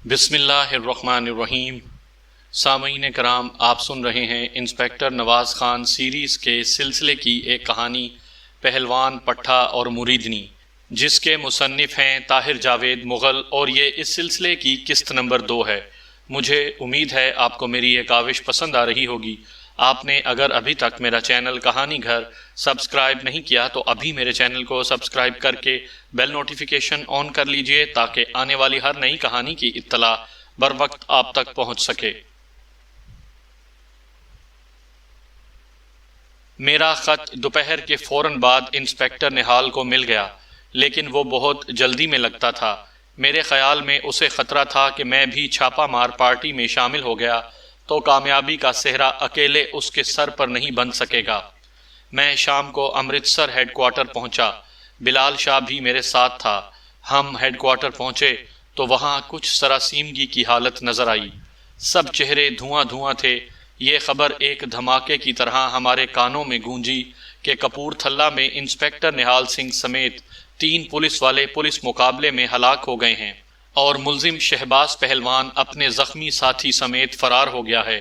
بسم اللہ الرحمن الرحیم۔ سامعین کرام، آپ سن رہے ہیں انسپیکٹر نواز خان سیریز کے سلسلے کی ایک کہانی پہلوان پٹھا اور مریدنی، جس کے مصنف ہیں طاہر جاوید مغل، اور یہ اس سلسلے کی قسط نمبر 2 ہے۔ مجھے امید ہے آپ کو میری یہ کاوش پسند آ رہی ہوگی۔ آپ نے اگر ابھی تک میرا چینل کہانی گھر سبسکرائب نہیں کیا تو ابھی میرے چینل کو سبسکرائب کر کے بیل نوٹیفیکیشن آن کر لیجئے تاکہ آنے والی ہر نئی کہانی کی اطلاع بر وقت آپ تک پہنچ سکے۔ میرا خط دوپہر کے فوراً بعد انسپیکٹر نہال کو مل گیا، لیکن وہ بہت جلدی میں لگتا تھا۔ میرے خیال میں اسے خطرہ تھا کہ میں بھی چھاپا مار پارٹی میں شامل ہو گیا تو کامیابی کا صحرا اکیلے اس کے سر پر نہیں بن سکے گا۔ میں شام کو امرتسر ہیڈ کوارٹر پہنچا۔ بلال شاہ بھی میرے ساتھ تھا۔ ہم ہیڈ کوارٹر پہنچے تو وہاں کچھ سراسیمگی کی حالت نظر آئی۔ سب چہرے دھواں دھواں تھے۔ یہ خبر ایک دھماکے کی طرح ہمارے کانوں میں گونجی کہ کپور تھلہ میں انسپیکٹر نہال سنگھ سمیت 3 پولیس والے پولیس مقابلے میں ہلاک ہو گئے ہیں اور ملزم شہباز پہلوان اپنے زخمی ساتھی سمیت فرار ہو گیا ہے۔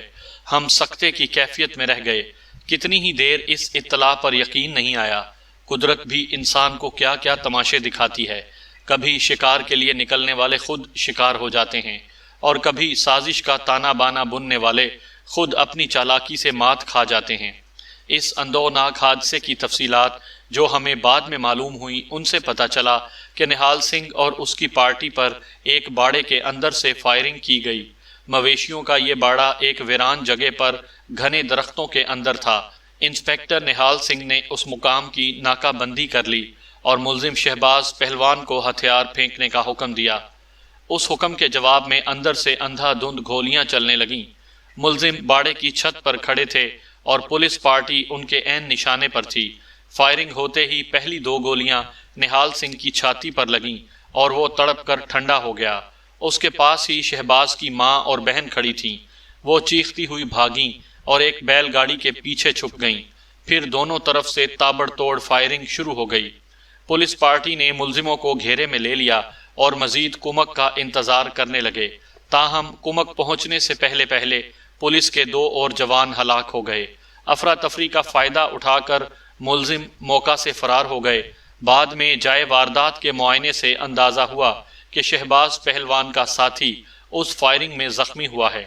ہم سکتے کی کیفیت میں رہ گئے۔ کتنی ہی دیر اس اطلاع پر یقین نہیں آیا۔ قدرت بھی انسان کو کیا کیا تماشے دکھاتی ہے۔ کبھی شکار کے لیے نکلنے والے خود شکار ہو جاتے ہیں اور کبھی سازش کا تانا بانا بننے والے خود اپنی چالاکی سے مات کھا جاتے ہیں۔ اس اندوہناک حادثے کی تفصیلات جو ہمیں بعد میں معلوم ہوئی، ان سے پتہ چلا کہ نہال سنگھ اور اس کی پارٹی پر ایک باڑے کے اندر سے فائرنگ کی گئی۔ مویشیوں کا یہ باڑا ایک ویران جگہ پر گھنے درختوں کے اندر تھا۔ انسپیکٹر نہال سنگھ نے اس مقام کی ناکہ بندی کر لی اور ملزم شہباز پہلوان کو ہتھیار پھینکنے کا حکم دیا۔ اس حکم کے جواب میں اندر سے اندھا دھند گولیاں چلنے لگیں۔ ملزم باڑے کی چھت پر کھڑے تھے اور پولیس پارٹی ان کے عین نشانے پر تھی۔ فائرنگ ہوتے ہی پہلی 2 گولیاں نہال سنگھ کی چھاتی پر لگیں اور وہ تڑپ کر ٹھنڈا ہو گیا۔ اس کے پاس ہی شہباز کی ماں اور بہن کھڑی تھیں۔ وہ چیختی ہوئی بھاگیں اور ایک بیل گاڑی کے پیچھے چھپ گئیں۔ پھر دونوں طرف سے تابڑ توڑ فائرنگ شروع ہو گئی۔ پولیس پارٹی نے ملزموں کو گھیرے میں لے لیا اور مزید کمک کا انتظار کرنے لگے۔ تاہم کمک پہنچنے سے پہلے پولیس کے 2 اور جوان ہلاک ہو گئے۔ افراتفری کا فائدہ اٹھا کر ملزم موقع سے فرار ہو گئے۔ بعد میں جائے واردات کے معائنے سے اندازہ ہوا کہ شہباز پہلوان کا ساتھی اس فائرنگ میں زخمی ہوا ہے۔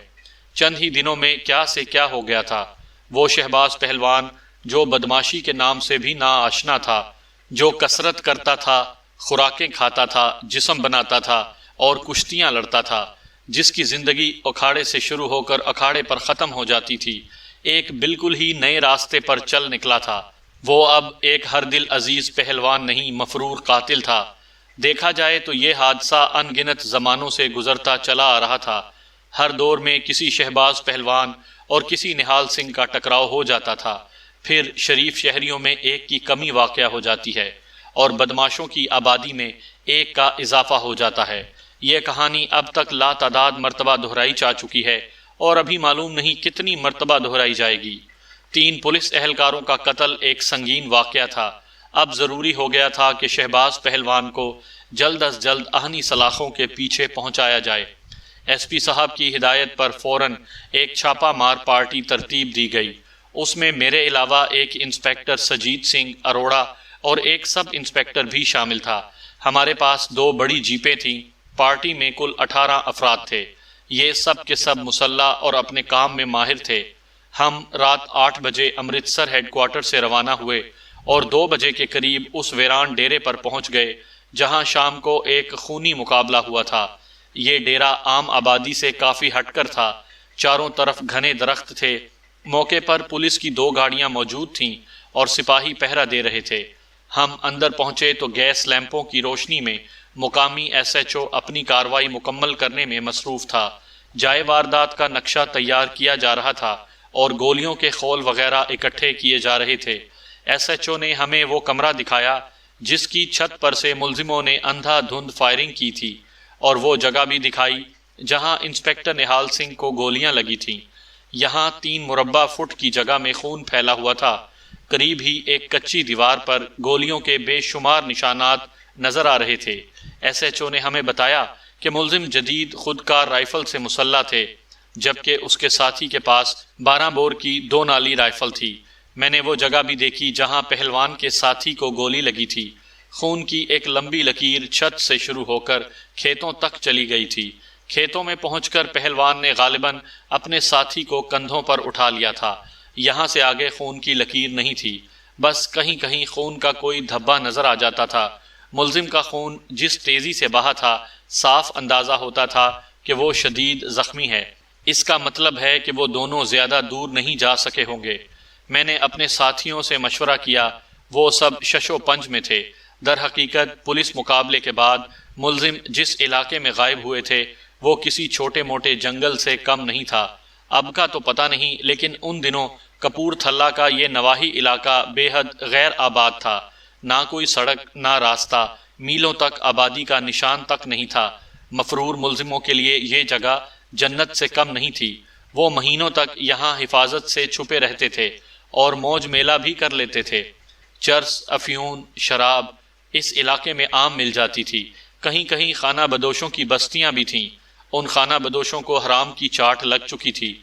چند ہی دنوں میں کیا سے کیا ہو گیا تھا۔ وہ شہباز پہلوان جو بدماشی کے نام سے بھی ناآشنا تھا، جو کسرت کرتا تھا، خوراکیں کھاتا تھا، جسم بناتا تھا اور کشتیاں لڑتا تھا، جس کی زندگی اکھاڑے سے شروع ہو کر اکھاڑے پر ختم ہو جاتی تھی، ایک بالکل ہی نئے راستے پر چل نکلا تھا۔ وہ اب ایک ہر دل عزیز پہلوان نہیں، مفرور قاتل تھا۔ دیکھا جائے تو یہ حادثہ ان گنت زمانوں سے گزرتا چلا آ رہا تھا۔ ہر دور میں کسی شہباز پہلوان اور کسی نہال سنگھ کا ٹکراؤ ہو جاتا تھا، پھر شریف شہریوں میں ایک کی کمی واقع ہو جاتی ہے اور بدماشوں کی آبادی میں ایک کا اضافہ ہو جاتا ہے۔ یہ کہانی اب تک لا تعداد مرتبہ دہرائی جا چکی ہے اور ابھی معلوم نہیں کتنی مرتبہ دہرائی جائے گی۔ 3 پولیس اہلکاروں کا قتل ایک سنگین واقعہ تھا۔ اب ضروری ہو گیا تھا کہ شہباز پہلوان کو جلد از جلد آہنی سلاخوں کے پیچھے پہنچایا جائے۔ ایس پی صاحب کی ہدایت پر فوراً ایک چھاپا مار پارٹی ترتیب دی گئی۔ اس میں میرے علاوہ ایک انسپیکٹر سجیت سنگھ اروڑا اور ایک سب انسپیکٹر بھی شامل تھا۔ ہمارے پاس 2 بڑی جیپیں تھیں۔ پارٹی میں کل 18 افراد تھے۔ یہ سب کے سب مسلح اور اپنے کام میں ماہر تھے۔ ہم رات 8 بجے امرتسر ہیڈ کوارٹر سے روانہ ہوئے اور 2 بجے کے قریب اس ویران ڈیرے پر پہنچ گئے جہاں شام کو ایک خونی مقابلہ ہوا تھا۔ یہ ڈیرہ عام آبادی سے کافی ہٹ کر تھا۔ چاروں طرف گھنے درخت تھے۔ موقع پر پولیس کی 2 گاڑیاں موجود تھیں اور سپاہی پہرا دے رہے تھے۔ ہم اندر پہنچے تو گیس لیمپوں کی روشنی میں مقامی ایس ایچ او اپنی کارروائی مکمل کرنے میں مصروف تھا۔ جائے واردات کا نقشہ تیار کیا جا رہا تھا اور گولیوں کے خول وغیرہ اکٹھے کیے جا رہے تھے۔ ایس ایچ او نے ہمیں وہ کمرہ دکھایا جس کی چھت پر سے ملزموں نے اندھا دھند فائرنگ کی تھی، اور وہ جگہ بھی دکھائی جہاں انسپیکٹر نہال سنگھ کو گولیاں لگی تھیں۔ یہاں 3 مربع فٹ کی جگہ میں خون پھیلا ہوا تھا۔ قریب ہی ایک کچی دیوار پر گولیوں کے بے شمار نشانات نظر آ رہے تھے۔ ایس ایچ او نے ہمیں بتایا کہ ملزم جدید خودکار رائفل سے مسلح تھے، جبکہ اس کے ساتھی کے پاس 12 بور کی 2 نالی رائفل تھی۔ میں نے وہ جگہ بھی دیکھی جہاں پہلوان کے ساتھی کو گولی لگی تھی۔ خون کی ایک لمبی لکیر چھت سے شروع ہو کر کھیتوں تک چلی گئی تھی۔ کھیتوں میں پہنچ کر پہلوان نے غالباً اپنے ساتھی کو کندھوں پر اٹھا لیا تھا۔ یہاں سے آگے خون کی لکیر نہیں تھی، بس کہیں کہیں خون کا کوئی دھبا نظر آ جاتا تھا۔ ملزم کا خون جس تیزی سے بہا تھا، صاف اندازہ ہوتا تھا کہ وہ شدید زخمی ہے۔ اس کا مطلب ہے کہ وہ دونوں زیادہ دور نہیں جا سکے ہوں گے۔ میں نے اپنے ساتھیوں سے مشورہ کیا، وہ سب شش و پنج میں تھے۔ در حقیقت پولیس مقابلے کے بعد ملزم جس علاقے میں غائب ہوئے تھے وہ کسی چھوٹے موٹے جنگل سے کم نہیں تھا۔ اب کا تو پتہ نہیں، لیکن ان دنوں کپور تھلہ کا یہ نواحی علاقہ بے حد غیر آباد تھا۔ نہ کوئی سڑک، نہ راستہ، میلوں تک آبادی کا نشان تک نہیں تھا۔ مفرور ملزموں کے لیے یہ جگہ جنت سے کم نہیں تھی۔ وہ مہینوں تک یہاں حفاظت سے چھپے رہتے تھے اور موج میلہ بھی کر لیتے تھے۔ چرس، افیون، شراب اس علاقے میں عام مل جاتی تھی۔ کہیں کہیں خانہ بدوشوں کی بستیاں بھی تھیں۔ ان خانہ بدوشوں کو حرام کی چاٹ لگ چکی تھی۔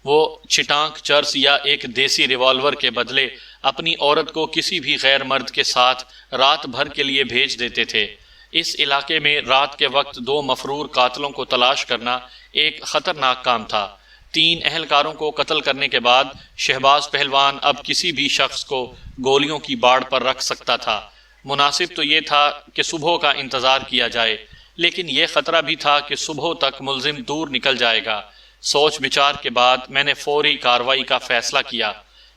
وہ چھٹانک، چرس یا ایک دیسی ریوالور کے بدلے اپنی عورت کو کسی بھی غیر مرد کے ساتھ رات بھر کے لیے بھیج دیتے تھے۔ اس علاقے میں رات کے وقت 2 مفرور قاتلوں کو تلاش کرنا ایک خطرناک کام تھا۔ 3 اہلکاروں کو قتل کرنے کے بعد شہباز پہلوان اب کسی بھی شخص کو گولیوں کی باڑ پر رکھ سکتا تھا۔ مناسب تو یہ تھا کہ صبح کا انتظار کیا جائے، لیکن یہ خطرہ بھی تھا کہ صبح تک ملزم دور نکل جائے گا۔ سوچ بچار کے بعد میں نے فوری کارروائی کا فیصلہ کیا۔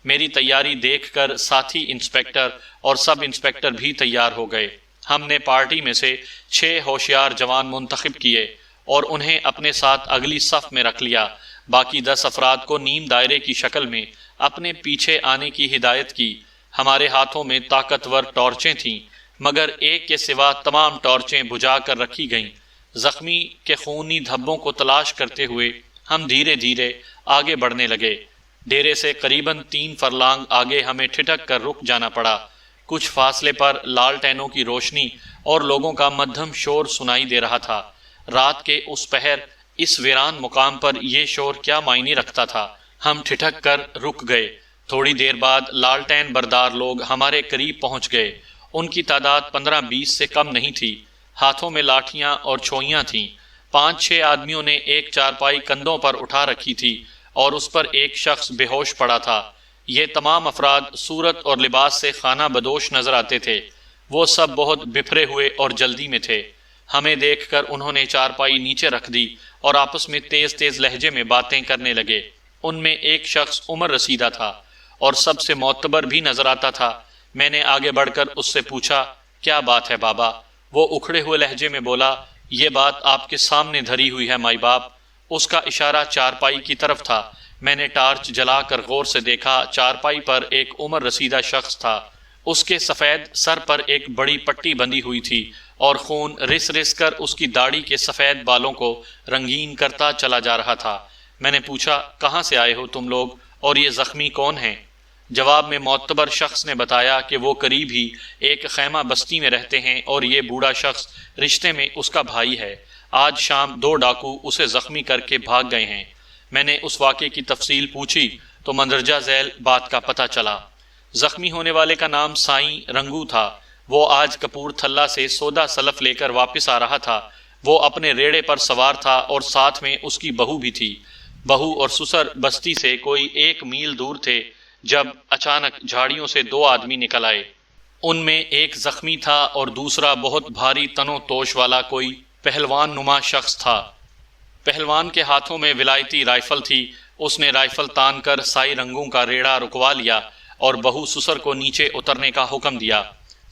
میری تیاری دیکھ کر ساتھی انسپکٹر اور سب انسپکٹر بھی تیار ہو گئے۔ ہم نے پارٹی میں سے 6 ہوشیار جوان منتخب کیے اور انہیں اپنے ساتھ اگلی صف میں رکھ لیا۔ باقی 10 افراد کو نیم دائرے کی شکل میں اپنے پیچھے آنے کی ہدایت کی۔ ہمارے ہاتھوں میں طاقتور ٹارچیں تھیں، مگر ایک کے سوا تمام ٹارچیں بجھا کر رکھی گئیں۔ زخمی کے خونی دھبوں کو تلاش کرتے ہوئے ہم دھیرے دھیرے آگے بڑھنے لگے۔ ڈیرے سے قریباً 3 فرلانگ آگے ہمیں ٹھٹک کر رک جانا پڑا۔ کچھ فاصلے پر لالٹینوں کی روشنی اور لوگوں کا مدھم شور سنائی دے رہا تھا۔ رات کے اس پہر اس ویران مقام پر یہ شور کیا معنی رکھتا تھا؟ ہم ٹھٹک کر رک گئے۔ تھوڑی دیر بعد لالٹین بردار لوگ ہمارے قریب پہنچ گئے۔ ان کی تعداد 15-20 سے کم نہیں تھی۔ ہاتھوں میں لاٹھیاں اور چھوئیاں تھیں۔ 5-6 آدمیوں نے ایک چارپائی کندھوں پر اٹھا رکھی تھی اور اس پر ایک شخص بے ہوش پڑا تھا۔ یہ تمام افراد صورت اور لباس سے خانہ بدوش نظر آتے تھے۔ وہ سب بہت بپھرے ہوئے اور جلدی میں تھے۔ ہمیں دیکھ کر انہوں نے چارپائی نیچے رکھ دی اور آپس میں تیز تیز لہجے میں باتیں کرنے لگے۔ ان میں ایک شخص عمر رسیدہ تھا اور سب سے معتبر بھی نظر آتا تھا۔ میں نے آگے بڑھ کر اس سے پوچھا، کیا بات ہے بابا؟ وہ اکھڑے ہوئے لہجے میں بولا، یہ بات آپ کے سامنے دھری ہوئی ہے مائی باپ۔ اس کا اشارہ چارپائی کی طرف تھا۔ میں نے ٹارچ جلا کر غور سے دیکھا۔ چارپائی پر ایک عمر رسیدہ شخص تھا۔ اس کے سفید سر پر ایک بڑی پٹی بندھی ہوئی تھی اور خون رس رس کر اس کی داڑھی کے سفید بالوں کو رنگین کرتا چلا جا رہا تھا۔ میں نے پوچھا، کہاں سے آئے ہو تم لوگ اور یہ زخمی کون ہیں؟ جواب میں معتبر شخص نے بتایا کہ وہ قریب ہی ایک خیمہ بستی میں رہتے ہیں اور یہ بوڑھا شخص رشتے میں اس کا بھائی ہے۔ آج شام 2 ڈاکو اسے زخمی کر کے بھاگ گئے ہیں۔ میں نے اس واقعے کی تفصیل پوچھی تو مندرجہ ذیل بات کا پتہ چلا۔ زخمی ہونے والے کا نام سائیں رنگو تھا۔ وہ آج کپور تھلہ سے سودا سلف لے کر واپس آ رہا تھا۔ وہ اپنے ریڑے پر سوار تھا اور ساتھ میں اس کی بہو بھی تھی۔ بہو اور سسر بستی سے کوئی 1 میل دور تھے جب اچانک جھاڑیوں سے 2 آدمی نکل آئے۔ ان میں ایک زخمی تھا اور دوسرا بہت بھاری تنو توش والا کوئی پہلوان نما شخص تھا۔ پہلوان کے ہاتھوں میں ولایتی رائفل تھی۔ اس نے رائفل تان کر سائی رنگوں کا ریڑا رکوا لیا اور بہو سسر کو نیچے اترنے کا حکم دیا۔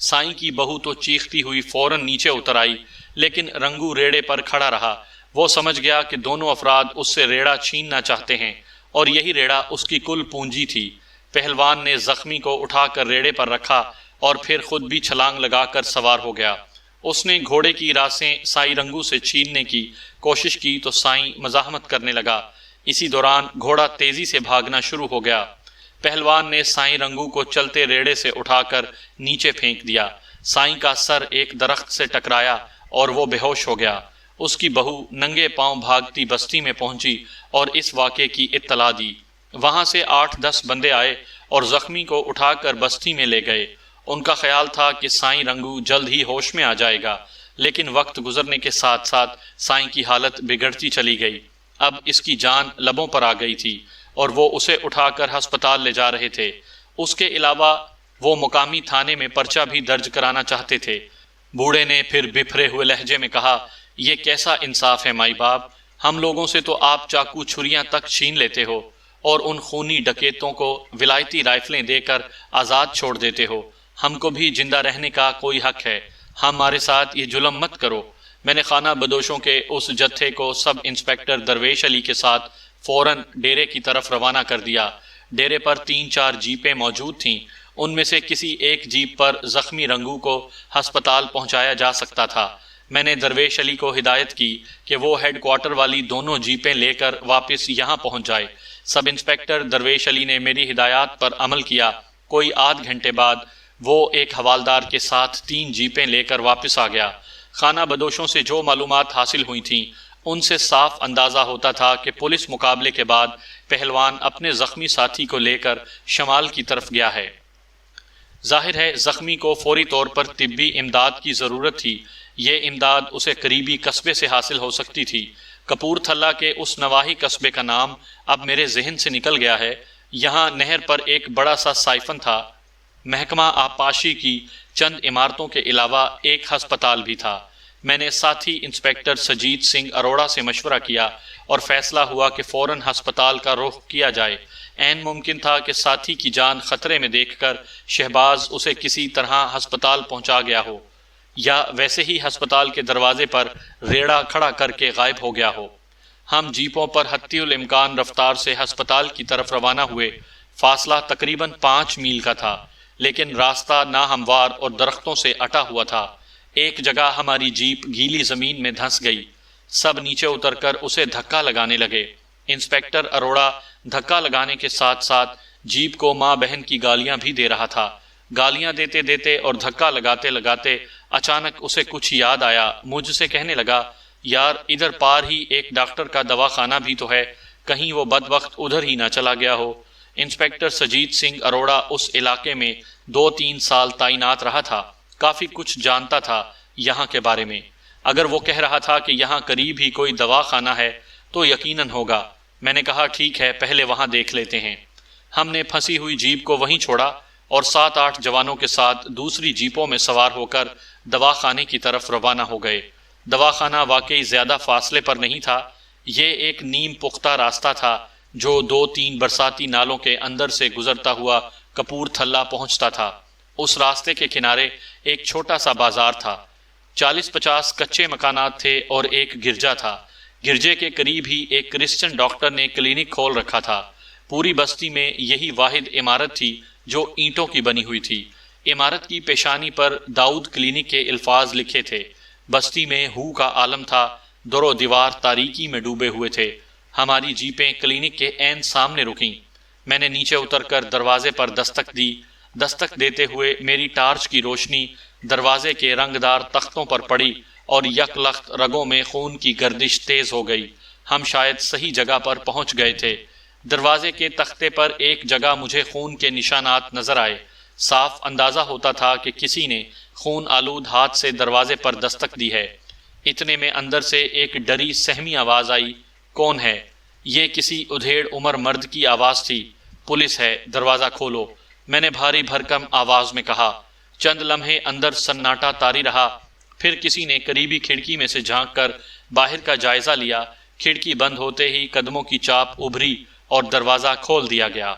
سائیں کی بہو تو چیختی ہوئی فوراً نیچے اتر آئی، لیکن رنگو ریڑے پر کھڑا رہا۔ وہ سمجھ گیا کہ دونوں افراد اس سے ریڑا چھیننا چاہتے ہیں اور یہی ریڑا اس کی کل پونجی تھی۔ پہلوان نے زخمی کو اٹھا کر ریڑے پر رکھا اور پھر خود بھی چھلانگ لگا کر سوار ہو گیا۔ اس نے گھوڑے کی راسیں سائی رنگو سے چھیننے کی کوشش کی تو سائیں مزاحمت کرنے لگا۔ اسی دوران گھوڑا تیزی سے بھاگنا شروع ہو گیا۔ پہلوان نے سائیں رنگو کو چلتے ریڑے سے اٹھا کر نیچے پھینک دیا۔ سائیں کا سر ایک درخت سے ٹکرایا اور وہ بے ہوش ہو گیا۔ اس کی بہو ننگے پاؤں بھاگتی بستی میں پہنچی اور اس واقعے کی اطلاع دی۔ وہاں سے 8-10 بندے آئے اور زخمی کو اٹھا کر بستی میں لے گئے۔ ان کا خیال تھا کہ سائیں رنگو جلد ہی ہوش میں آ جائے گا، لیکن وقت گزرنے کے ساتھ ساتھ سائیں کی حالت بگڑتی چلی گئی۔ اب اس کی جان لبوں پر آ گئی تھی اور وہ اسے اٹھا کر ہسپتال لے جا رہے تھے۔ اس کے علاوہ وہ مقامی تھانے میں پرچہ بھی درج کرانا چاہتے تھے۔ بوڑھے نے پھر بپھرے ہوئے لہجے میں کہا، یہ کیسا انصاف ہے مائی باپ، ہم لوگوں سے تو آپ چاقو چھریاں تک چھین لیتے ہو اور ان خونی ڈکیتوں کو ولایتی رائفلیں دے کر آزاد چھوڑ دیتے ہو۔ ہم کو بھی زندہ رہنے کا کوئی حق ہے، ہمارے ساتھ یہ ظلم مت کرو۔ میں نے خانہ بدوشوں کے اس جتھے کو سب انسپکٹر درویش علی کے ساتھ فوراً ڈیرے کی طرف روانہ کر دیا۔ ڈیرے پر 3-4 جیپیں موجود تھیں، ان میں سے کسی ایک جیپ پر زخمی رنگو کو ہسپتال پہنچایا جا سکتا تھا۔ میں نے درویش علی کو ہدایت کی کہ وہ ہیڈ کوارٹر والی دونوں جیپیں لے کر واپس یہاں پہنچ جائے۔ سب انسپکٹر درویش علی نے میری ہدایات پر عمل کیا۔ کوئی آدھ گھنٹے بعد وہ ایک حوالدار کے ساتھ 3 جیپیں لے کر واپس آ گیا۔ خانہ بدوشوں سے جو معلومات حاصل ہوئی تھیں ان سے صاف اندازہ ہوتا تھا کہ پولیس مقابلے کے بعد پہلوان اپنے زخمی ساتھی کو لے کر شمال کی طرف گیا ہے۔ ظاہر ہے زخمی کو فوری طور پر طبی امداد کی ضرورت تھی۔ یہ امداد اسے قریبی قصبے سے حاصل ہو سکتی تھی۔ کپور تھلہ کے اس نواحی قصبے کا نام اب میرے ذہن سے نکل گیا ہے۔ یہاں نہر پر ایک بڑا سا سائفن تھا۔ محکمہ آبپاشی کی چند عمارتوں کے علاوہ ایک ہسپتال بھی تھا۔ میں نے ساتھی انسپکٹر سجیت سنگھ اروڑہ سے مشورہ کیا اور فیصلہ ہوا کہ فوراً ہسپتال کا رخ کیا جائے۔ عین ممکن تھا کہ ساتھی کی جان خطرے میں دیکھ کر شہباز اسے کسی طرح ہسپتال پہنچا گیا ہو یا ویسے ہی ہسپتال کے دروازے پر ریڑا کھڑا کر کے غائب ہو گیا ہو۔ ہم جیپوں پر حتی الامکان رفتار سے ہسپتال کی طرف روانہ ہوئے۔ فاصلہ تقریباً 5 میل کا تھا، لیکن راستہ ناہموار اور درختوں سے اٹا ہوا تھا۔ ایک جگہ ہماری جیپ گیلی زمین میں دھنس گئی۔ سب نیچے اتر کر اسے دھکا لگانے لگے۔ انسپکٹر اروڑہ دھکا لگانے کے ساتھ ساتھ جیپ کو ماں بہن کی گالیاں بھی دے رہا تھا۔ گالیاں دیتے دیتے اور دھکا لگاتے لگاتے اچانک اسے کچھ یاد آیا۔ مجھ سے کہنے لگا، یار ادھر پار ہی ایک ڈاکٹر کا دواخانہ بھی تو ہے، کہیں وہ بدبخت ادھر ہی نہ چلا گیا ہو۔ انسپکٹر سجیت سنگھ اروڑہ اس علاقے میں 2-3 سال تعینات رہا تھا، کافی کچھ جانتا تھا یہاں کے بارے میں۔ اگر وہ کہہ رہا تھا کہ یہاں قریب ہی کوئی دواخانہ ہے تو یقیناً ہوگا۔ میں نے کہا ٹھیک ہے، پہلے وہاں دیکھ لیتے ہیں۔ ہم نے پھنسی ہوئی جیپ کو وہیں چھوڑا اور 7-8 جوانوں کے ساتھ دوسری جیپوں میں سوار ہو کر دواخانے کی طرف روانہ ہو گئے۔ دواخانہ واقعی زیادہ فاصلے پر نہیں تھا۔ یہ ایک نیم پختہ راستہ تھا جو 2-3 برساتی نالوں کے اندر سے گزرتا ہوا کپور تھلہ پہنچتا تھا۔ اس راستے کے کنارے ایک چھوٹا سا بازار تھا۔ 40-50 کچے مکانات تھے اور ایک گرجا تھا۔ گرجے کے قریب ہی ایک کرسچن ڈاکٹر نے کلینک کھول رکھا تھا۔ پوری بستی میں یہی واحد عمارت تھی جو اینٹوں کی بنی ہوئی تھی۔ عمارت کی پیشانی پر داؤد کلینک کے الفاظ لکھے تھے۔ بستی میں ہو کا عالم تھا، در و دیوار تاریکی میں ڈوبے ہوئے تھے۔ ہماری جیپیں کلینک کے عین سامنے رکیں۔ میں نے نیچے اتر کر دروازے پر دستک دی۔ دستک دیتے ہوئے میری ٹارچ کی روشنی دروازے کے رنگدار تختوں پر پڑی اور یک لخت رگوں میں خون کی گردش تیز ہو گئی۔ ہم شاید صحیح جگہ پر پہنچ گئے تھے۔ دروازے کے تختے پر ایک جگہ مجھے خون کے نشانات نظر آئے۔ صاف اندازہ ہوتا تھا کہ کسی نے خون آلود ہاتھ سے دروازے پر دستک دی ہے۔ اتنے میں اندر سے ایک ڈری سہمی آواز آئی، کون ہے؟ یہ کسی ادھیڑ عمر مرد کی آواز تھی۔ پولیس ہے، دروازہ کھولو، میں نے بھاری بھرکم آواز میں کہا۔ چند لمحے اندر سناٹا طاری رہا، پھر کسی نے قریبی کھڑکی میں سے جھانک کر باہر کا جائزہ لیا۔ کھڑکی بند ہوتے ہی قدموں کی چاپ ابھری اور دروازہ کھول دیا گیا۔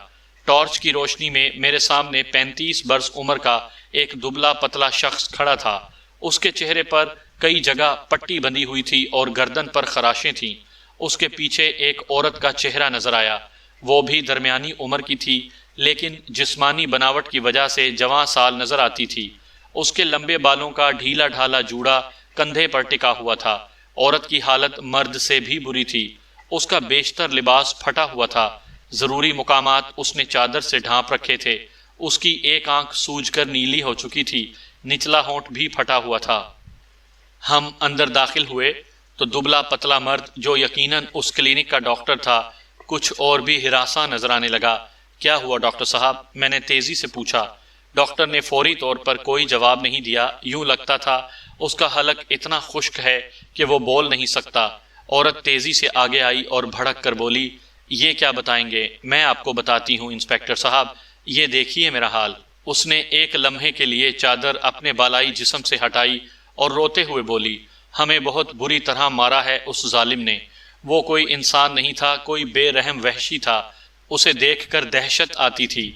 ٹارچ کی روشنی میں میرے سامنے 35 برس عمر کا ایک دبلا پتلا شخص کھڑا تھا۔ اس کے چہرے پر کئی جگہ پٹی بندھی ہوئی تھی اور گردن پر خراشیں تھیں۔ اس کے پیچھے ایک عورت کا چہرہ نظر آیا۔ وہ بھی درمیانی عمر کی تھی، لیکن جسمانی بناوٹ کی وجہ سے جوان سال نظر آتی تھی۔ اس کے لمبے بالوں کا ڈھیلا ڈھالا جوڑا کندھے پر ٹکا ہوا تھا۔ عورت کی حالت مرد سے بھی بری تھی۔ اس کا بیشتر لباس پھٹا ہوا تھا۔ ضروری مقامات اس نے چادر سے ڈھانپ رکھے تھے۔ اس کی ایک آنکھ سوج کر نیلی ہو چکی تھی، نچلا ہونٹ بھی پھٹا ہوا تھا۔ ہم اندر داخل ہوئے۔ تو دبلا پتلا مرد جو یقیناً اس کلینک کا ڈاکٹر تھا کچھ اور بھی ہراساں نظر آنے لگا۔ کیا ہوا ڈاکٹر صاحب؟ میں نے تیزی سے پوچھا۔ ڈاکٹر نے فوری طور پر کوئی جواب نہیں دیا، یوں لگتا تھا اس کا حلق اتنا خشک ہے کہ وہ بول نہیں سکتا۔ عورت تیزی سے آگے آئی اور بھڑک کر بولی، یہ کیا بتائیں گے؟ میں آپ کو بتاتی ہوں انسپکٹر صاحب، یہ دیکھیے میرا حال۔ اس نے ایک لمحے کے لیے چادر اپنے بالائی جسم سے ہٹائی اور روتے ہوئے بولی، ہمیں بہت بری طرح مارا ہے اس ظالم نے۔ وہ کوئی انسان نہیں تھا، کوئی بے رحم وحشی تھا۔ اسے دیکھ کر دہشت آتی تھی۔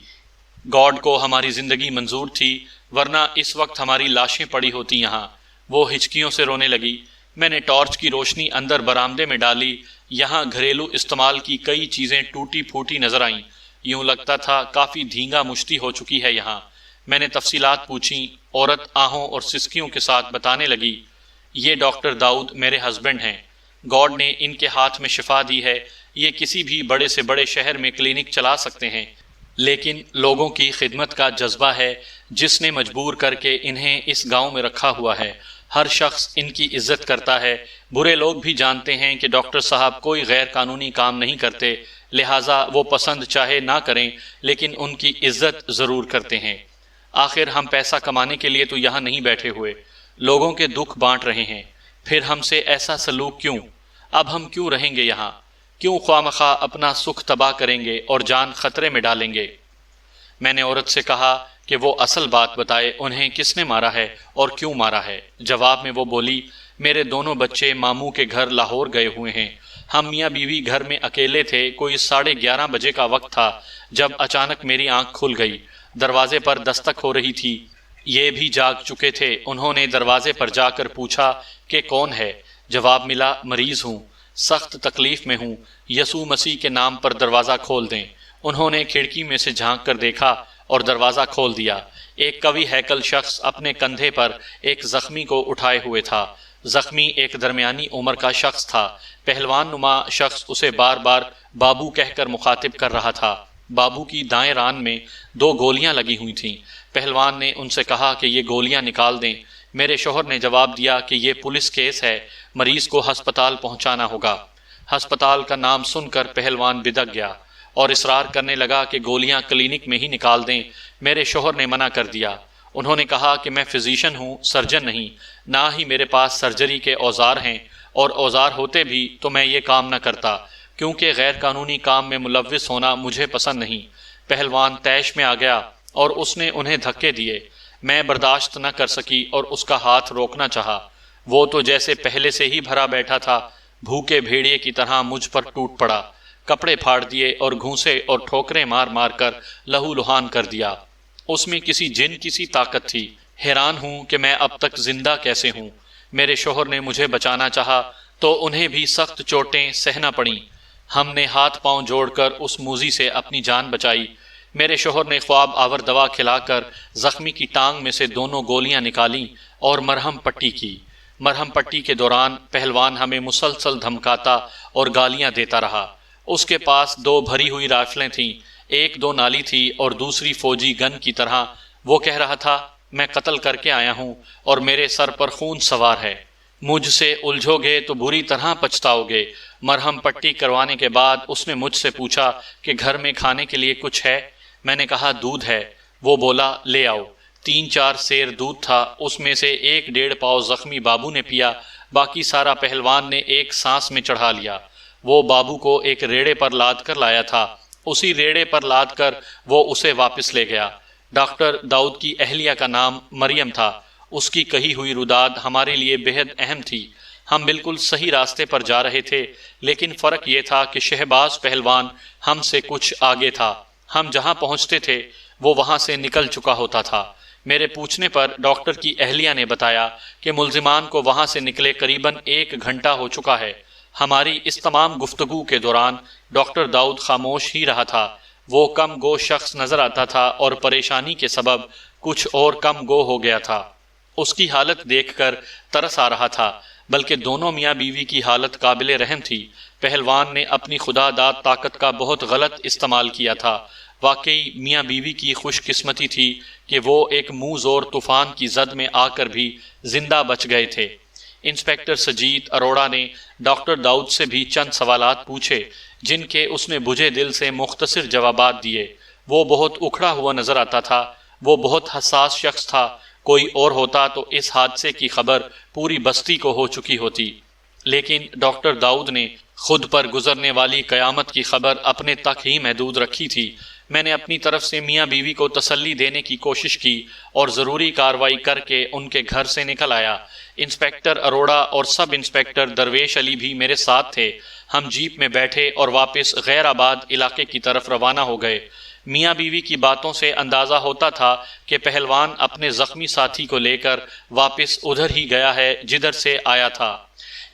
گاڈ کو ہماری زندگی منظور تھی، ورنہ اس وقت ہماری لاشیں پڑی ہوتی یہاں۔ وہ ہچکیوں سے رونے لگی۔ میں نے ٹارچ کی روشنی اندر برآمدے میں ڈالی۔ یہاں گھریلو استعمال کی کئی چیزیں ٹوٹی پھوٹی نظر آئیں، یوں لگتا تھا کافی دھینگا مشتی ہو چکی ہے یہاں۔ میں نے تفصیلات پوچھیں۔ عورت آہوں اور سسکیوں کے ساتھ بتانے لگی، یہ ڈاکٹر داؤد میرے ہسبینڈ ہیں، گاڈ نے ان کے ہاتھ میں شفا دی ہے، یہ کسی بھی بڑے سے بڑے شہر میں کلینک چلا سکتے ہیں، لیکن لوگوں کی خدمت کا جذبہ ہے جس نے مجبور کر کے انہیں اس گاؤں میں رکھا ہوا ہے۔ ہر شخص ان کی عزت کرتا ہے۔ برے لوگ بھی جانتے ہیں کہ ڈاکٹر صاحب کوئی غیر قانونی کام نہیں کرتے، لہٰذا وہ پسند چاہے نہ کریں لیکن ان کی عزت ضرور کرتے ہیں۔ آخر ہم پیسہ کمانے کے لیے تو یہاں نہیں بیٹھے ہوئے، لوگوں کے دکھ بانٹ رہے ہیں، پھر ہم سے ایسا سلوک کیوں؟ اب ہم کیوں رہیں گے یہاں؟ کیوں خواہ اپنا سکھ تباہ کریں گے اور جان خطرے میں ڈالیں گے؟ میں نے عورت سے کہا کہ وہ اصل بات بتائے، انہیں کس نے مارا ہے اور کیوں مارا ہے؟ جواب میں وہ بولی، میرے دونوں بچے ماموں کے گھر لاہور گئے ہوئے ہیں، ہم میاں بیوی گھر میں اکیلے تھے۔ کوئی 11:30 بجے کا وقت تھا جب اچانک میری آنکھ کھل گئی، دروازے پر دستک ہو رہی تھی۔ یہ بھی جاگ چکے تھے، انہوں نے دروازے پر جا کر پوچھا کہ کون ہے؟ جواب ملا، مریض ہوں، سخت تکلیف میں ہوں، یسوع مسیح کے نام پر دروازہ کھول دیں۔ انہوں نے کھڑکی میں سے جھانک کر دیکھا اور دروازہ کھول دیا۔ ایک قوی ہیکل شخص اپنے کندھے پر ایک زخمی کو اٹھائے ہوئے تھا۔ زخمی ایک درمیانی عمر کا شخص تھا۔ پہلوان نما شخص اسے بار بار بابو کہہ کر مخاطب کر رہا تھا۔ بابو کی دائیں ران میں 2 گولیاں لگی ہوئی تھیں۔ پہلوان نے ان سے کہا کہ یہ گولیاں نکال دیں۔ میرے شوہر نے جواب دیا کہ یہ پولیس کیس ہے، مریض کو ہسپتال پہنچانا ہوگا۔ ہسپتال کا نام سن کر پہلوان بدک گیا اور اصرار کرنے لگا کہ گولیاں کلینک میں ہی نکال دیں۔ میرے شوہر نے منع کر دیا۔ انہوں نے کہا کہ میں فزیشین ہوں، سرجن نہیں، نہ ہی میرے پاس سرجری کے اوزار ہیں، اور اوزار ہوتے بھی تو میں یہ کام نہ کرتا، کیونکہ غیر قانونی کام میں ملوث ہونا مجھے پسند نہیں۔ پہلوان طیش میں آ گیا اور اس نے انہیں دھکے دیے۔ میں برداشت نہ کر سکی اور اس کا ہاتھ روکنا چاہا۔ وہ تو جیسے پہلے سے ہی بھرا بیٹھا تھا، بھوکے بھیڑیے کی طرح مجھ پر ٹوٹ پڑا، کپڑے پھاڑ دیے اور گھونسے اور ٹھوکریں مار مار کر لہو لہان کر دیا۔ اس میں کسی جن کی سی طاقت تھی۔ حیران ہوں کہ میں اب تک زندہ کیسے ہوں۔ میرے شوہر نے مجھے بچانا چاہا تو انہیں بھی سخت چوٹیں سہنا پڑیں۔ ہم نے ہاتھ پاؤں جوڑ کر اس موذی سے اپنی جان بچائی۔ میرے شوہر نے خواب آور دوا کھلا کر زخمی کی ٹانگ میں سے 2 گولیاں نکالیں اور مرہم پٹی کی۔ مرہم پٹی کے دوران پہلوان ہمیں مسلسل دھمکاتا اور گالیاں دیتا رہا۔ اس کے پاس 2 بھری ہوئی رائفلیں تھیں، ایک 2 نالی تھی اور دوسری فوجی گن کی طرح۔ وہ کہہ رہا تھا، میں قتل کر کے آیا ہوں اور میرے سر پر خون سوار ہے، مجھ سے الجھو گے تو بری طرح پچھتاؤ گے۔ مرہم پٹی کروانے کے بعد اس نے مجھ سے پوچھا کہ گھر میں کھانے کے لیے کچھ ہے؟ میں نے کہا دودھ ہے۔ وہ بولا لے آؤ۔ 3-4 سیر دودھ تھا، اس میں سے 1.5 پاؤ زخمی بابو نے پیا، باقی سارا پہلوان نے ایک سانس میں چڑھا لیا۔ وہ بابو کو ایک ریڑے پر لاد کر لایا تھا، اسی ریڑے پر لاد کر وہ اسے واپس لے گیا۔ ڈاکٹر داؤد کی اہلیہ کا نام مریم تھا۔ اس کی کہی ہوئی روداد ہمارے لیے بہت اہم تھی۔ ہم بالکل صحیح راستے پر جا رہے تھے، لیکن فرق یہ تھا کہ شہباز پہلوان ہم سے کچھ آگے تھا۔ ہم جہاں پہنچتے تھے وہ وہاں سے نکل چکا ہوتا تھا۔ میرے پوچھنے پر ڈاکٹر کی اہلیہ نے بتایا کہ ملزمان کو وہاں سے نکلے قریباً 1 گھنٹہ ہو چکا ہے۔ ہماری اس تمام گفتگو کے دوران ڈاکٹر داؤد خاموش ہی رہا تھا۔ وہ کم گو شخص نظر آتا تھا اور پریشانی کے سبب کچھ اور کم گو ہو گیا تھا۔ اس کی حالت دیکھ کر ترس آ رہا تھا، بلکہ دونوں میاں بیوی کی حالت قابل رحم تھی۔ پہلوان نے اپنی خدا داد طاقت کا بہت غلط استعمال کیا تھا۔ واقعی میاں بیوی کی خوش قسمتی تھی کہ وہ ایک منہ زور طوفان کی زد میں آ کر بھی زندہ بچ گئے تھے۔ انسپیکٹر سجید اروڑا نے ڈاکٹر داؤد سے بھی چند سوالات پوچھے جن کے اس نے بجھے دل سے مختصر جوابات دیے۔ وہ بہت اکھڑا ہوا نظر آتا تھا۔ وہ بہت حساس شخص تھا۔ کوئی اور ہوتا تو اس حادثے کی خبر پوری بستی کو ہو چکی ہوتی، لیکن ڈاکٹر داؤد نے خود پر گزرنے والی قیامت کی خبر اپنے تک ہی محدود رکھی تھی۔ میں نے اپنی طرف سے میاں بیوی کو تسلی دینے کی کوشش کی اور ضروری کارروائی کر کے ان کے گھر سے نکل آیا۔ انسپیکٹر اروڑا اور سب انسپیکٹر درویش علی بھی میرے ساتھ تھے۔ ہم جیپ میں بیٹھے اور واپس غیر آباد علاقے کی طرف روانہ ہو گئے۔ میاں بیوی کی باتوں سے اندازہ ہوتا تھا کہ پہلوان اپنے زخمی ساتھی کو لے کر واپس ادھر ہی گیا ہے جدھر سے آیا تھا۔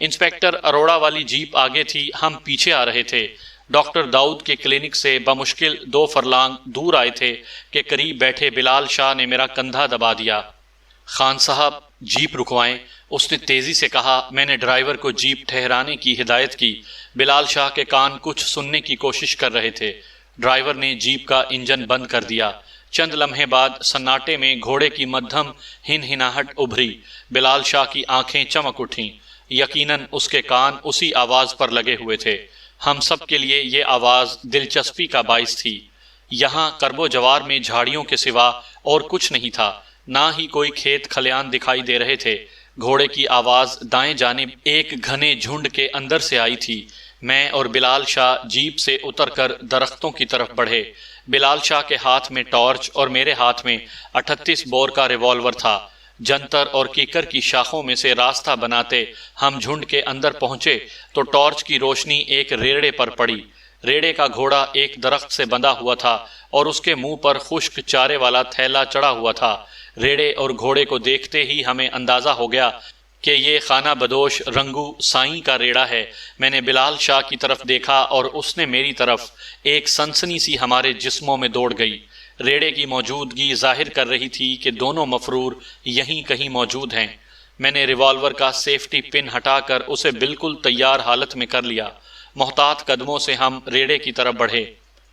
انسپیکٹر اروڑا والی جیپ آگے تھی، ہم پیچھے آ رہے تھے۔ ڈاکٹر داؤد کے کلینک سے بمشکل 2 فرلانگ دور آئے تھے کہ قریب بیٹھے بلال شاہ نے میرا کندھا دبا دیا۔ خان صاحب جیپ رکوائیں، اس نے تیزی سے کہا۔ میں نے ڈرائیور کو جیپ ٹھہرانے کی ہدایت کی۔ بلال شاہ کے کان کچھ سننے کی کوشش کر رہے تھے۔ ڈرائیور نے جیپ کا انجن بند کر دیا۔ چند لمحے بعد سناٹے میں گھوڑے کی مدھم ہنہناہٹ ابھری۔ بلال شاہ کی آنکھیں چمک اٹھیں۔ یقیناً اس کے کان اسی آواز پر لگے ہوئے تھے۔ ہم سب کے لیے یہ آواز دلچسپی کا باعث تھی۔ یہاں کرب و جوار میں جھاڑیوں کے سوا اور کچھ نہیں تھا، نہ ہی کوئی کھیت کھلیان دکھائی دے رہے تھے۔ گھوڑے کی آواز دائیں جانب ایک گھنے جھنڈ کے اندر سے آئی تھی۔ میں اور بلال شاہ جیپ سے اتر کر درختوں کی طرف بڑھے۔ بلال شاہ کے ہاتھ میں ٹارچ اور میرے ہاتھ میں 38 بور کا ریوالور تھا۔ جنتر اور کیکر کی شاخوں میں سے راستہ بناتے ہم جھنڈ کے اندر پہنچے تو ٹارچ کی روشنی ایک ریڑے پر پڑی۔ ریڑے کا گھوڑا ایک درخت سے بندھا ہوا تھا اور اس کے منہ پر خشک چارے والا تھیلا چڑھا ہوا تھا۔ ریڑے اور گھوڑے کو دیکھتے ہی ہمیں اندازہ ہو گیا کہ یہ خانہ بدوش رنگو سائیں کا ریڑا ہے۔ میں نے بلال شاہ کی طرف دیکھا اور اس نے میری طرف۔ ایک سنسنی سی ہمارے جسموں میں دوڑ گئی۔ ریڑے کی موجودگی ظاہر کر رہی تھی کہ دونوں مفرور یہیں کہیں موجود ہیں۔ میں نے ریوالور کا سیفٹی پن ہٹا کر اسے بالکل تیار حالت میں کر لیا۔ محتاط قدموں سے ہم ریڑے کی طرف بڑھے۔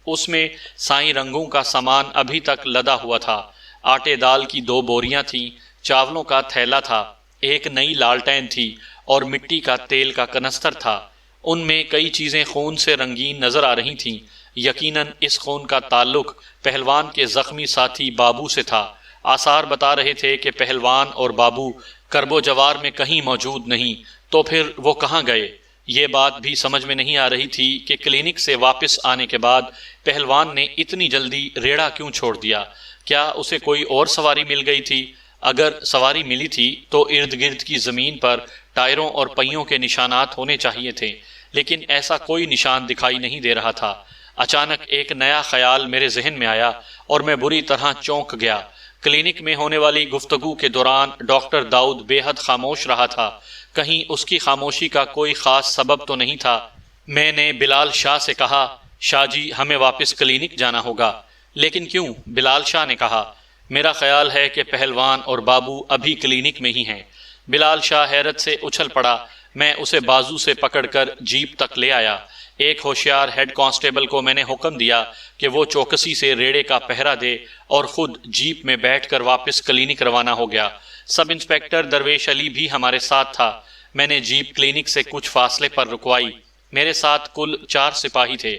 اس میں سائیں رنگوں کا سامان ابھی تک لدا ہوا تھا۔ آٹے دال کی 2 بوریاں تھیں، چاولوں کا تھیلا تھا، ایک نئی لالٹین تھی اور مٹی کا تیل کا کنستر تھا۔ ان میں کئی چیزیں خون سے رنگین نظر آ رہی تھیں۔ یقیناً اس خون کا تعلق پہلوان کے زخمی ساتھی بابو سے تھا۔ آثار بتا رہے تھے کہ پہلوان اور بابو کرب و جوار میں کہیں موجود نہیں، تو پھر وہ کہاں گئے؟ یہ بات بھی سمجھ میں نہیں آ رہی تھی کہ کلینک سے واپس آنے کے بعد پہلوان نے اتنی جلدی ریڑا کیوں چھوڑ دیا؟ کیا اسے کوئی اور سواری مل گئی تھی؟ اگر سواری ملی تھی تو ارد گرد کی زمین پر ٹائروں اور پہیوں کے نشانات ہونے چاہیے تھے، لیکن ایسا کوئی نشان دکھائی نہیں دے رہا تھا۔ اچانک ایک نیا خیال میرے ذہن میں آیا اور میں بری طرح چونک گیا۔ کلینک میں ہونے والی گفتگو کے دوران ڈاکٹر داؤد بے حد خاموش رہا تھا۔ کہیں اس کی خاموشی کا کوئی خاص سبب تو نہیں تھا؟ میں نے بلال شاہ سے کہا، شاہ جی ہمیں واپس کلینک جانا ہوگا۔ لیکن کیوں؟ بلال شاہ نے کہا، میرا خیال ہے کہ پہلوان اور بابو ابھی کلینک میں ہی ہیں۔ بلال شاہ حیرت سے اچھل پڑا۔ میں اسے بازو سے پکڑ کر جیپ تک لے آیا۔ ایک ہوشیار ہیڈ کانسٹیبل کو میں نے حکم دیا کہ وہ چوکسی سے ریڑے کا پہرا دے اور خود جیپ میں بیٹھ کر واپس کلینک روانہ ہو گیا۔ سب انسپیکٹر درویش علی بھی ہمارے ساتھ تھا۔ میں نے جیپ کلینک سے کچھ فاصلے پر رکوائی۔ میرے ساتھ کل 4 سپاہی تھے۔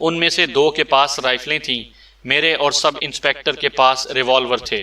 ان میں سے 2 کے پاس رائفلیں تھیں، میرے اور سب انسپیکٹر کے پاس ریوالور تھے۔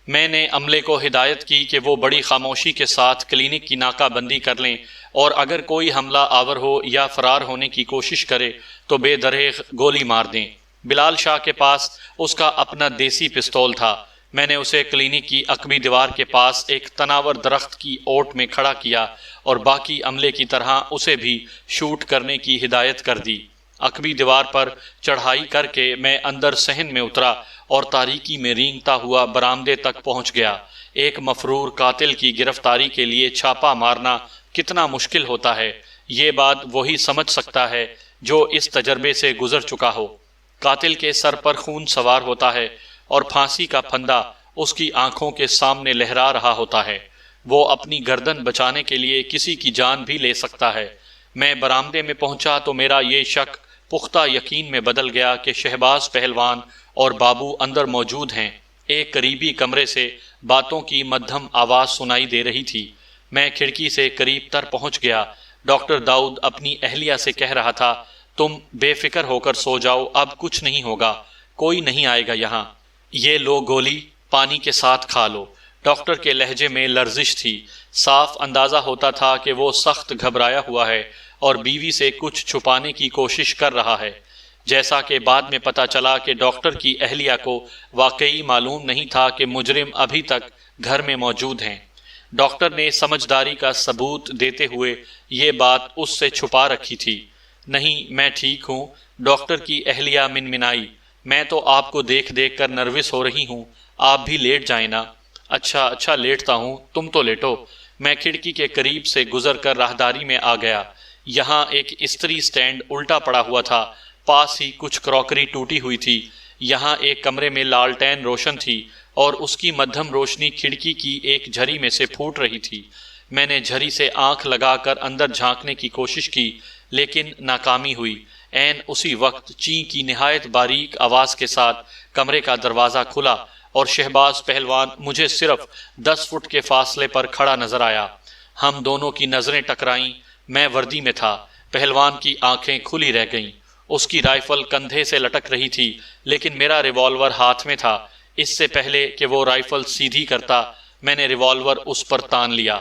میں نے عملے کو ہدایت کی کہ وہ بڑی خاموشی کے ساتھ کلینک کی ناکہ بندی کر لیں اور اگر کوئی حملہ آور ہو یا فرار ہونے کی کوشش کرے تو بے دریغ گولی مار دیں۔ بلال شاہ کے پاس اس کا اپنا دیسی پستول تھا۔ میں نے اسے کلینک کی عقبی دیوار کے پاس ایک تناور درخت کی اوٹ میں کھڑا کیا اور باقی عملے کی طرح اسے بھی شوٹ کرنے کی ہدایت کر دی۔ عقبی دیوار پر چڑھائی کر کے میں اندر صحن میں اترا اور تاریکی میں رینگتا ہوا برآمدے تک پہنچ گیا۔ ایک مفرور قاتل کی گرفتاری کے لیے چھاپا مارنا کتنا مشکل ہوتا ہے، یہ بات وہی سمجھ سکتا ہے جو اس تجربے سے گزر چکا ہو۔ قاتل کے سر پر خون سوار ہوتا ہے اور پھانسی کا پھندا اس کی آنکھوں کے سامنے لہرا رہا ہوتا ہے۔ وہ اپنی گردن بچانے کے لیے کسی کی جان بھی لے سکتا ہے۔ میں برآمدے میں پہنچا تو میرا یہ شک پختہ یقین میں بدل گیا کہ شہباز پہلوان اور بابو اندر موجود ہیں۔ ایک قریبی کمرے سے باتوں کی مدھم آواز سنائی دے رہی تھی۔ میں کھڑکی سے قریب تر پہنچ گیا۔ ڈاکٹر داؤد اپنی اہلیہ سے کہہ رہا تھا، تم بے فکر ہو کر سو جاؤ، اب کچھ نہیں ہوگا، کوئی نہیں آئے گا یہاں، یہ لو گولی، پانی کے ساتھ کھا لو۔ ڈاکٹر کے لہجے میں لرزش تھی، صاف اندازہ ہوتا تھا کہ وہ سخت گھبرایا ہوا ہے اور بیوی سے کچھ چھپانے کی کوشش کر رہا ہے۔ جیسا کہ بعد میں پتہ چلا کہ ڈاکٹر کی اہلیہ کو واقعی معلوم نہیں تھا کہ مجرم ابھی تک گھر میں موجود ہیں۔ ڈاکٹر نے سمجھداری کا ثبوت دیتے ہوئے یہ بات اس سے چھپا رکھی تھی۔ نہیں، میں ٹھیک ہوں، ڈاکٹر کی اہلیہ منمنائی، میں تو آپ کو دیکھ دیکھ کر نروس ہو رہی ہوں، آپ بھی لیٹ جائیں نا۔ اچھا لیٹتا ہوں، تم تو لیٹو۔ میں کھڑکی کے قریب سے گزر کر راہداری میں آ گیا۔ یہاں ایک استری سٹینڈ الٹا پڑا ہوا تھا، پاس ہی کچھ کراکری ٹوٹی ہوئی تھی۔ یہاں ایک کمرے میں لالٹین روشن تھی اور اس کی مدھم روشنی کھڑکی کی ایک جھری میں سے پھوٹ رہی تھی۔ میں نے جھری سے آنکھ لگا کر اندر جھانکنے کی کوشش کی، لیکن ناکامی ہوئی۔ عین اسی وقت چین کی نہایت باریک آواز کے ساتھ کمرے کا دروازہ کھلا اور شہباز پہلوان مجھے صرف 10 فٹ کے فاصلے پر کھڑا نظر آیا۔ ہم دونوں کی نظریں ٹکرائیں۔ میں وردی میں تھا، پہلوان کی آنکھیں کھلی رہ گئیں۔ اس کی رائفل کندھے سے لٹک رہی تھی، لیکن میرا ریوالور ہاتھ میں تھا۔ اس سے پہلے کہ وہ رائفل سیدھی کرتا، میں نے ریوالور اس پر تان لیا۔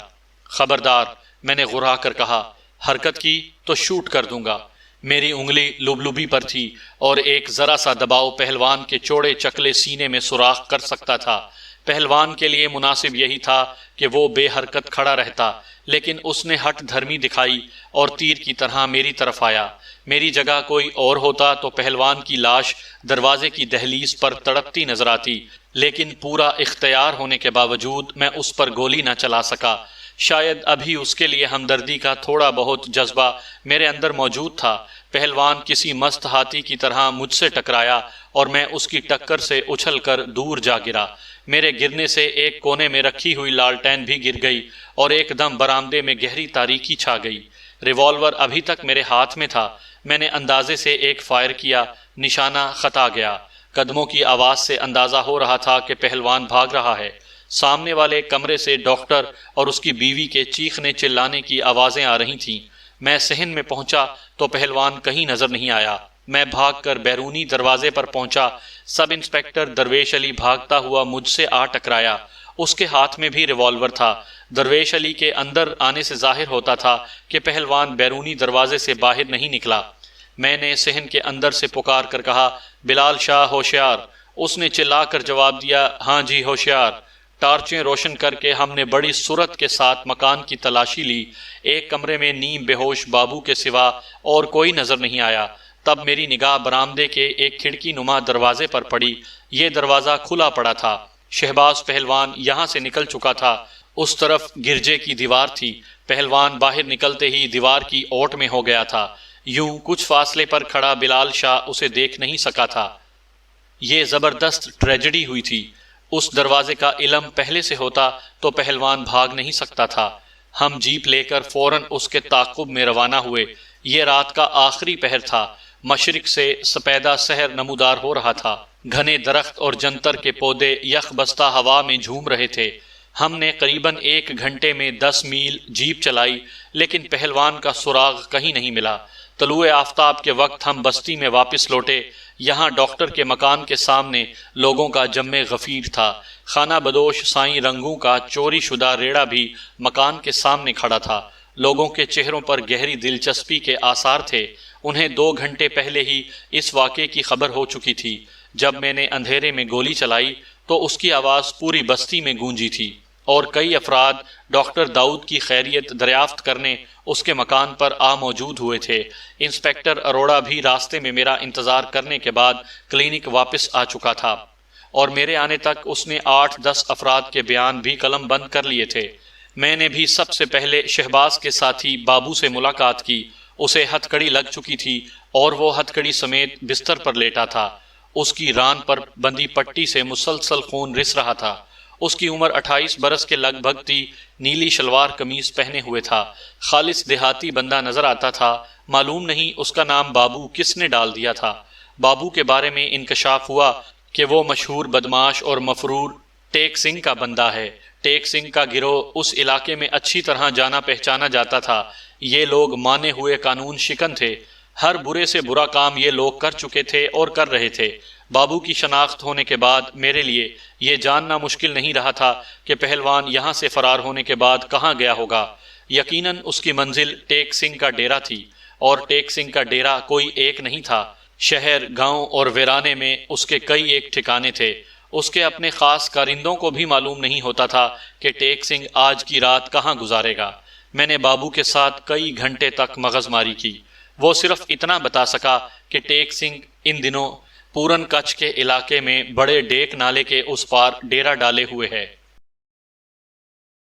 خبردار، میں نے غرا کر کہا، حرکت کی تو شوٹ کر دوں گا۔ میری انگلی لبلبی پر تھی اور ایک ذرا سا دباؤ پہلوان کے چوڑے چکلے سینے میں سوراخ کر سکتا تھا۔ پہلوان کے لیے مناسب یہی تھا کہ وہ بے حرکت کھڑا رہتا، لیکن اس نے ہٹ دھرمی دکھائی اور تیر کی طرح میری طرف آیا۔ میری جگہ کوئی اور ہوتا تو پہلوان کی لاش دروازے کی دہلیز پر تڑپتی نظر آتی، لیکن پورا اختیار ہونے کے باوجود میں اس پر گولی نہ چلا سکا۔ شاید ابھی اس کے لیے ہمدردی کا تھوڑا بہت جذبہ میرے اندر موجود تھا۔ پہلوان کسی مست ہاتھی کی طرح مجھ سے ٹکرایا اور میں اس کی ٹکر سے اچھل کر دور جا گرا۔ میرے گرنے سے ایک کونے میں رکھی ہوئی لالٹین بھی گر گئی اور ایک دم برآمدے میں گہری تاریکی چھا گئی۔ ریوالور ابھی تک میرے ہاتھ میں تھا۔ میں نے اندازے سے ایک فائر کیا، نشانہ خطا گیا۔ قدموں کی آواز سے اندازہ ہو رہا تھا کہ پہلوان بھاگ رہا ہے۔ سامنے والے کمرے سے ڈاکٹر اور اس کی بیوی کے چیخنے چلانے کی آوازیں آ رہی تھیں۔ میں صحن میں پہنچا تو پہلوان کہیں نظر نہیں آیا۔ میں بھاگ کر بیرونی دروازے پر پہنچا۔ سب انسپکٹر درویش علی بھاگتا ہوا مجھ سے آ ٹکرایا۔ اس کے ہاتھ میں بھی ریوالور تھا۔ درویش علی کے اندر آنے سے ظاہر ہوتا تھا کہ پہلوان بیرونی دروازے سے باہر نہیں نکلا۔ میں نے صحن کے اندر سے پکار کر کہا، بلال شاہ ہوشیار۔ اس نے چلا کر جواب دیا، ہاں جی ہوشیار۔ ٹارچیں روشن کر کے ہم نے بڑی سرعت کے ساتھ مکان کی تلاشی لی۔ ایک کمرے میں نیم بے ہوش بابو کے سوا اور کوئی نظر نہیں آیا۔ تب میری نگاہ برآمدے کے ایک کھڑکی نما دروازے پر پڑی۔ یہ دروازہ کھلا پڑا تھا۔ شہباز پہلوان یہاں سے نکل چکا تھا۔ اس طرف گرجے کی دیوار تھی۔ پہلوان باہر نکلتے ہی دیوار کی اوٹ میں ہو گیا تھا۔ یوں کچھ فاصلے پر کھڑا بلال شاہ اسے دیکھ نہیں سکا تھا۔ یہ زبردست ٹریجڈی ہوئی تھی۔ اس دروازے کا علم پہلے سے ہوتا تو پہلوان بھاگ نہیں سکتا تھا۔ ہم جیپ لے کر فوراً اس کے تعاقب میں روانہ ہوئے۔ یہ رات کا آخری پہر تھا۔ مشرق سے سپیدہ سحر نمودار ہو رہا تھا۔ گھنے درخت اور جنتر کے پودے یخ بستہ ہوا میں جھوم رہے تھے۔ ہم نے قریباً 1 گھنٹے میں 10 میل جیپ چلائی، لیکن پہلوان کا سراغ کہیں نہیں ملا۔ طلوع آفتاب کے وقت ہم بستی میں واپس لوٹے۔ یہاں ڈاکٹر کے مکان کے سامنے لوگوں کا جم غفیر تھا۔ خانہ بدوش سائیں رنگوں کا چوری شدہ ریڑھا بھی مکان کے سامنے کھڑا تھا۔ لوگوں کے چہروں پر گہری دلچسپی کے آثار تھے۔ انہیں 2 گھنٹے پہلے ہی اس واقعے کی خبر ہو چکی تھی۔ جب میں نے اندھیرے میں گولی چلائی تو اس کی آواز پوری بستی میں گونجی تھی اور کئی افراد ڈاکٹر داؤد کی خیریت دریافت کرنے اس کے مکان پر آ موجود ہوئے تھے۔ انسپکٹر اروڑا بھی راستے میں میرا انتظار کرنے کے بعد کلینک واپس آ چکا تھا اور میرے آنے تک اس نے 8-10 افراد کے بیان بھی قلم بند کر لیے تھے۔ میں نے بھی سب سے پہلے شہباز کے ساتھی بابو سے ملاقات کی۔ اسے ہتھ کڑی لگ چکی تھی اور وہ ہتھ کڑی سمیت بستر پر لیٹا تھا۔ اس کی ران پر بندی پٹی سے مسلسل خون رس رہا تھا۔ اس کی عمر 28 برس کے لگ بھگ تھی۔ نیلی شلوار قمیض پہنے ہوئے تھا۔ خالص دیہاتی بندہ نظر آتا تھا۔ معلوم نہیں اس کا نام بابو کس نے ڈال دیا تھا۔ بابو کے بارے میں انکشاف ہوا کہ وہ مشہور بدماش اور مفرور ٹیک سنگھ کا بندہ ہے۔ ٹیک سنگھ کا گروہ اس علاقے میں اچھی طرح جانا پہچانا جاتا تھا۔ یہ لوگ مانے ہوئے قانون شکن تھے۔ ہر برے سے برا کام یہ لوگ کر چکے تھے اور کر رہے تھے۔ بابو کی شناخت ہونے کے بعد میرے لیے یہ جاننا مشکل نہیں رہا تھا کہ پہلوان یہاں سے فرار ہونے کے بعد کہاں گیا ہوگا۔ یقیناً اس کی منزل ٹیک سنگھ کا ڈیرا تھی، اور ٹیک سنگھ کا ڈیرا کوئی ایک نہیں تھا۔ شہر، گاؤں اور ویرانے میں اس کے کئی ایک ٹھکانے تھے۔ اس کے اپنے خاص کارندوں کو بھی معلوم نہیں ہوتا تھا کہ ٹیک سنگھ آج کی رات کہاں گزارے گا۔ میں نے بابو کے ساتھ کئی گھنٹے تک مغز ماری کی۔ وہ صرف اتنا بتا سکا کہ ٹیک سنگھ ان دنوں پورن کچھ کے علاقے میں بڑے ڈیک نالے کے اس پار ڈیرا ڈالے ہوئے ہے۔